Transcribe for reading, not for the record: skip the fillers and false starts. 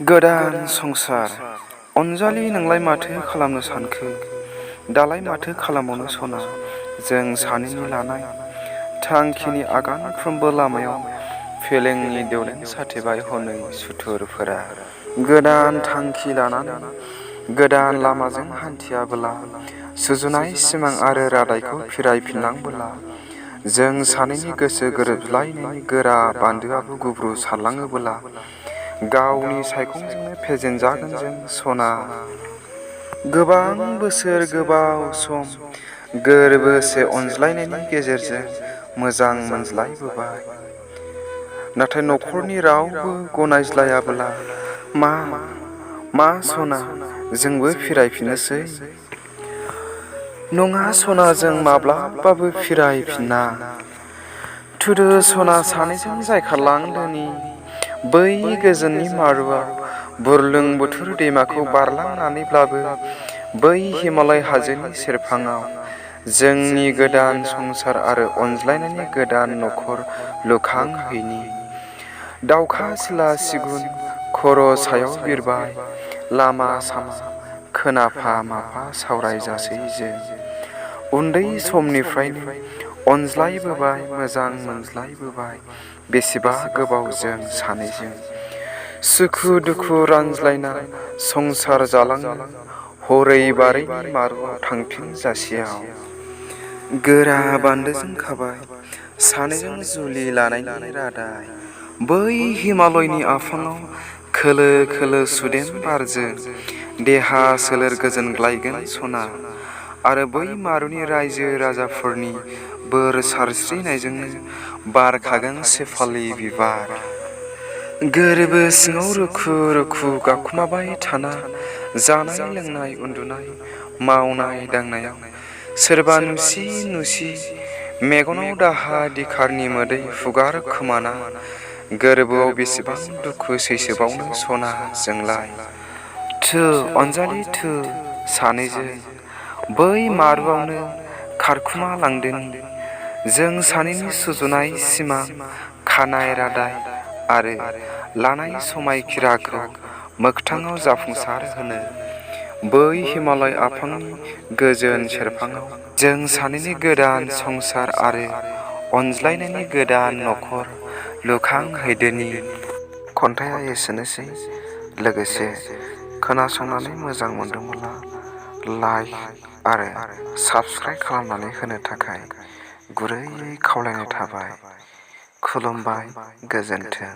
गोदान संसार अनजालि नोंलाय माथो खालामनो सानखो दालाय माथो खालामबावनो सना जों सानैनि लानाय थांखिनि आगानफ्रोमबो लामायाव फेलेंनि देवलें साथेबाय हनै सुथुरफोरा गोदान थांखि लानानै गोदान लामाजों हान्थियाबोला सुजुनाय सिमां आरो रादायखौ फिरायफिनलांबोला जों सानैनि गोसो गोरोबलायनायनि गोरा बान्दोआबो गुब्रु सारलाङोबोला गावनि सायखंजोंनो फेजेनजागोन जों सना गोबां बोसोर गोबाव सम गोरबोसे अनज्लायनायनि गेजेरजों मोजां मोनज्लायबोबाय नाथाय नखरनि रावबो गनायज्लायाबोला मा सना जोंबो फिरायफिननोसै नङा सना जों माब्लाबाबो फिरायफिना थुदो सना सानैजों जायखारलांदोनि बै गोजोननि मारुआव बुरलुंबुथुर दैमाखौ बारलांनानैब्लाबो बै हिमालय हाजोनि सेरफाङाव जोंनि गोदान संसार आरो अनज्लायनायनि गोदान नखर लुखांहैनि दावखा सिला सिगुन खर' सायाव बिरबाय लामा सामा खोनाफा माफा सावरायजासै जों उन्दै समनिफ्रायनो अनज्लायबोबाय मोजां मोनज्लायबोबाय बेसेबा गोबावजों सानैजों सुखु दुखु रानज्लायना संसार जालांनो हरै बारैनि मारुआव थांफिनजासेयाव गोरा बान्दोजों खाबाय सानैजों जुलि लानायनि रादाय बै हिमालयनि आफाङाव खोलो खोलो सुदेम बारजों देहा सोलेर गोजोनग्लायगोन सना आरो बै मारुनि रायजो राजाफोरनि बोर सारस्रिनायजोंनो बारखागोन सेफालि बिबार गोरबो सिङाव रुखु रुखु गाबखोमाबाय थाना जानाय लोंनाय उन्दुनाय मावनाय दांनायाव सोरबा नुसि नुसि मेगनाव दाहा दिखारनि मोदै फुगार खोमाना गोरबोआव बेसेबां दुखु सैसोबावनो सना जोंलाय थु अनजालि थु सानैजों बै मारुआवनो खारखुमा लांदोनि जों सानैनि सुजुनाय सिमां खानाय रादाय आरो लानाय समायखिराखौ मोगथाङाव जाफुंसार होनो बै हिमालय आफांनि गोजोन सेरफाङाव जों सानैनि गोदान संसार आरो अनज्लायनायनि गोदान नखर लुखांहैदोनि खन्थाइया एसेनोसै लोगोसे खोनासंनानै मोजां मोनदोंब्ला लाइक आरो साबस्क्राइब खालामनानै होनो थाखाय गुरैयै खावलायनाय थाबाय खुलुमबाय गोजोन्थों।